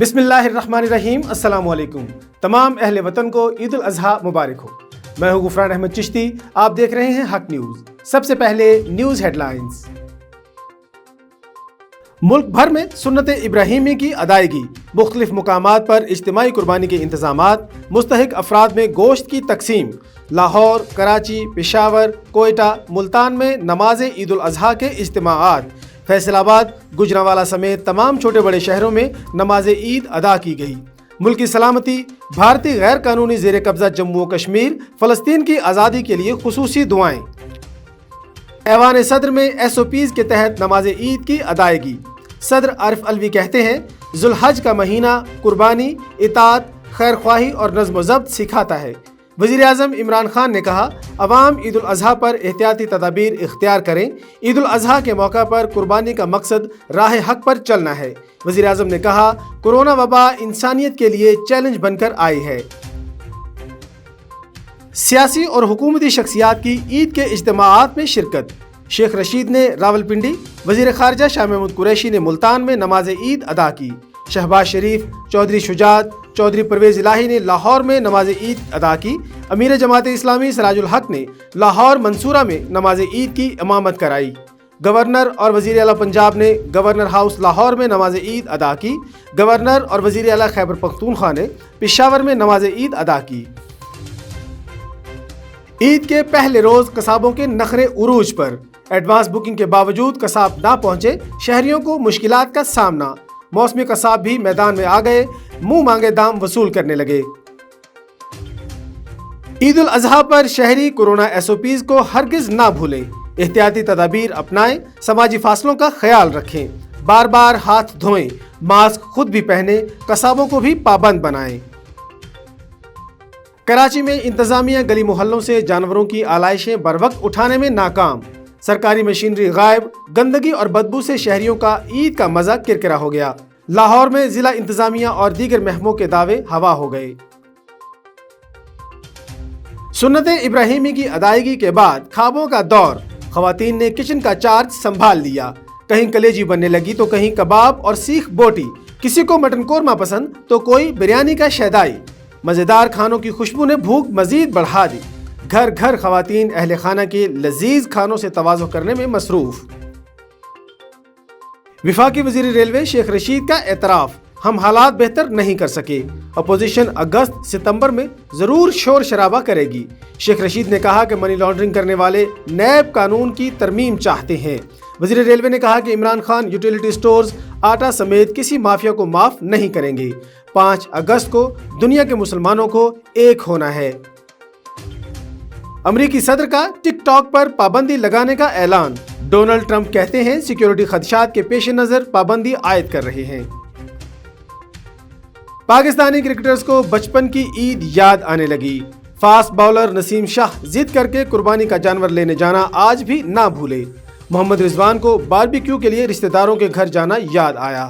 बिस्मिल्लाहिर्रहमानिर्रहीम, अस्सलाम वालेकुम। तमाम अहले वतन को ईद उल अज़हा मुबारक हो। मैं हूं गुफरान अहमद चिश्ती, आप देख रहे हैं हक न्यूज़। सबसे पहले न्यूज़ हेडलाइंस। मुल्क भर में सुन्नत इब्राहीमी की अदायगी, मुख्तलिफ मुकामात पर इज्तिमाई कुर्बानी के इंतजामात, मुस्तहिक अफराद में गोश्त की तकसीम। लाहौर, कराची, पेशावर, कोयटा, मुल्तान में नमाज ईद उल अज़हा के इज्तिमाआत। फैसलाबाद, गुजरांवाला समेत तमाम छोटे बड़े शहरों में नमाज ईद अदा की गई। मुल्क की सलामती, भारतीय गैर कानूनी ज़ेर कब्ज़ा जम्मू व कश्मीर, फ़लस्तीन की आज़ादी के लिए खुसूसी दुआएं। ऐवान सदर में SOPs के तहत नमाज ईद की अदायगी। सदर आरिफ अलवी कहते हैं, ज़ुल्हज का महीना कुर्बानी, इताअत, खैर ख्वाही और नज़्म व ज़ब्त सिखाता है। वज़ीर आज़म इमरान खान ने कहा, अवाम ईद उल अज़हा पर एहतियाती तदाबीर इख्तियार करें। ईद उल अज़हा के मौका पर कुर्बानी का मकसद राह हक पर चलना है। वज़ीर आज़म ने कहा, कोरोना वबा इंसानियत के लिए चैलेंज बनकर आई है। सियासी और हुकूमती शख्सियात की ईद के इज्तिमाआत में शिरकत। शेख रशीद ने रावलपिंडी, वज़ीर ख़ारजा शाह महमूद कुरैशी ने मुल्तान में नमाज ईद अदा की। शहबाज शरीफ, चौधरी शुजात, चौधरी परवेज़ इलाही ने लाहौर में नमाज ईद अदा की। अमीर जमात इस्लामी सिराजुल हक ने लाहौर मंसूरा में नमाज ईद की इमामत कराई। गवर्नर और वज़ीर आला पंजाब ने गवर्नर हाउस लाहौर में नमाज ईद अदा की। गवर्नर और वज़ीर आला खैबर पख्तूनख्वा ने पेशावर में नमाज ईद अदा की। ईद के पहले रोज़ कसाबों के नखरे उरूज पर। एडवांस बुकिंग के बावजूद कसाब ना पहुंचे, शहरियों को मुश्किलात का सामना। मौसमी कसाब भी मैदान में आ गए, मुंह मांगे दाम वसूल करने लगे। ईद उल अज़हा पर शहरी कोरोना SOPs को हरगिज ना भूलें, एहतियाती तदाबीर अपनाएं, समाजी फासलों का ख्याल रखें, बार बार हाथ धोएं, मास्क खुद भी पहने, कसाबों को भी पाबंद बनाएं। कराची में इंतजामिया गली मोहल्लों से जानवरों की आलाइशें बरवक्त उठाने में नाकाम। सरकारी मशीनरी गायब, गंदगी और बदबू से शहरियों का ईद का मजा किरकिरा हो गया। लाहौर में जिला इंतजामिया और दीगर महकमों के दावे हवा हो गए। सुन्नत इब्राहीमी की अदायगी के बाद ख्वाबों का दौर। खवातीन ने किचन का चार्ज संभाल लिया। कहीं कलेजी बनने लगी तो कहीं कबाब और सीख बोटी। किसी को मटन कोरमा पसंद तो कोई बिरयानी का शैदाई। मजेदार खानों की खुशबू ने भूख मजीद बढ़ा दी। घर घर खवातीन अहले खाना के लजीज खानों से तवाज़ो करने में मसरूफ। विफाकी वजीर रेलवे शेख रशीद का एतराफ़, हम हालात बेहतर नहीं कर सके। अपोजिशन अगस्त सितंबर में जरूर शोर शराबा करेगी। शेख रशीद ने कहा कि मनी लॉन्ड्रिंग करने वाले नैब कानून की तरमीम चाहते हैं। वजीर रेलवे ने कहा कि इमरान खान यूटिलिटी स्टोर्स, आटा समेत किसी माफिया को माफ नहीं करेंगे। 5 अगस्त को दुनिया के मुसलमानों को एक होना है। अमरीकी सदर का टिकटॉक पर पाबंदी लगाने का ऐलान। डोनाल्ड ट्रंप कहते हैं, सिक्योरिटी खदशात के पेश नजर पाबंदी आयद कर रहे हैं। पाकिस्तानी क्रिकेटर्स को बचपन की ईद याद आने लगी। फास्ट बॉलर नसीम शाह जिद करके कुर्बानी का जानवर लेने जाना आज भी ना भूले। मोहम्मद रिजवान को बारबेक्यू के लिए रिश्तेदारों के घर जाना याद आया।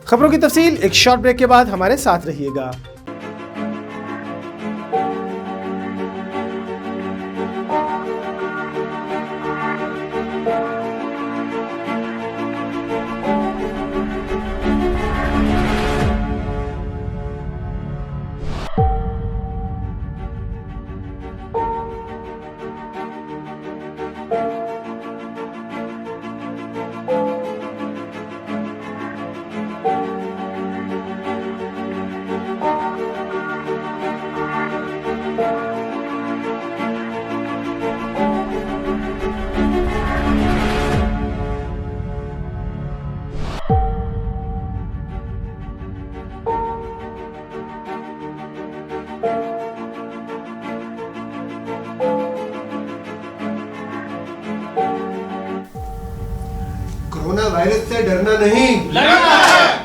खबरों की तफसील एक शॉर्ट ब्रेक के बाद हमारे साथ रहिएगा। कोरोना वायरस से डरना नहीं, लड़ना है।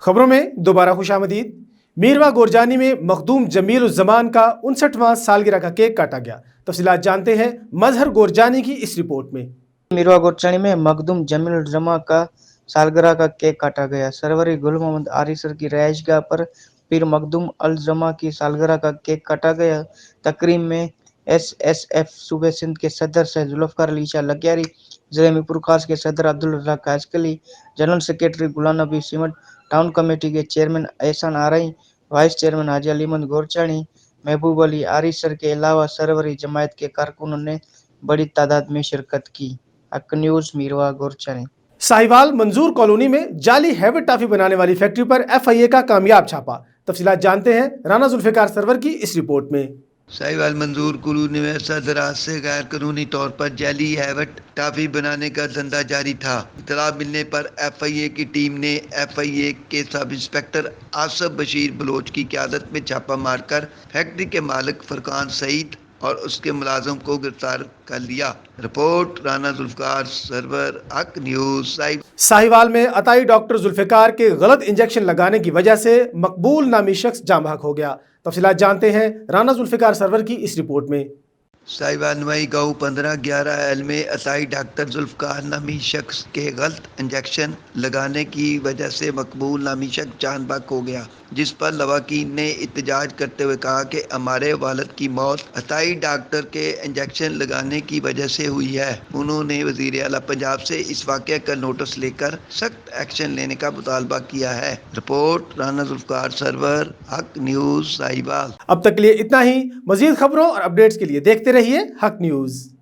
खबरों में दोबारा खुशामदीद। मीरवा गोरजानी में मखदूम जमील उज़ ज़मान का 59वां सालगिरह का केक काटा गया। तफसीलात जानते हैं मजहर गोरजानी की इस रिपोर्ट में। मीरवा गोरजानी में मखदूम जमील उज़ ज़मान का सालगिरह का केक काटा गया। सरवरी गुल मोहम्मद आरिसर की रहायशगाह पर پیر مخدوم الجما کی سالگرہ کا کیک کاٹا گیا۔ تقریب میں SSF صوبہ سندھ کے صدر سید ذوالفقار علی شاہ لکھیاری، ضلع میرپور خاص کے صدر عبدالرزاق کاشقلی، جنرل سیکریٹری غلام نبی سیمٹ، ٹاؤن کمیٹی کے چیئرمین احسان آرائی، وائس چیئرمین حاجی علی مند گورچانی، محبوب علی آری سر کے علاوہ سروری جماعت کے کارکنوں نے بڑی تعداد میں شرکت کی۔ حق نیوز میروا گورچانی۔ ساہیوال منظور کالونی میں جعلی ہیوٹ ٹافی بنانے والی فیکٹری پر FIA کا کامیاب چھاپا۔ تفصیلات جانتے ہیں رانا ذوالفقار سرور کی اس رپورٹ میں۔ ساہیوال منظور کالونی میں سردراز سے غیر قانونی طور پر جعلی ہیوٹ ٹافی بنانے کا دھندا جاری تھا۔ اطلاع ملنے پر FIA کی ٹیم نے FIA کے سب انسپکٹر آصف بشیر بلوچ کی قیادت میں چھاپہ مار کر فیکٹری کے مالک فرقان سعید اور اس کے ملازم کو گرفتار کر لیا۔ رپورٹ رانا ذوالفقار سرور، حق نیوز۔ ساہیوال میں عطائی ڈاکٹر ذوالفقار کے غلط انجیکشن لگانے کی وجہ سے مقبول نامی شخص جاں بحق ہو گیا۔ تفصیلات جانتے ہیں رانا ذوالفقار سرور کی اس رپورٹ میں۔ ساہیوال نوائی گاؤں 1511L میں عطائی ڈاکٹر ذوالفقار نامی شخص کے غلط انجیکشن لگانے کی وجہ سے مقبول نامی شخص جان بحق ہو گیا، جس پر لواحقین نے احتجاج کرتے ہوئے کہا کہ ہمارے والد کی موت عطائی ڈاکٹر کے انجیکشن لگانے کی وجہ سے ہوئی ہے۔ انہوں نے وزیر اعلیٰ پنجاب سے اس واقعے کا نوٹس لے کر سخت ایکشن لینے کا مطالبہ کیا ہے۔ رپورٹ رانا ذوالفقار سرور، حق نیوز ساہیوال۔ اب تک کے لیے اتنا ہی۔ مزید خبروں اور اپڈیٹس کے لیے دیکھتے رہیے حق نیوز۔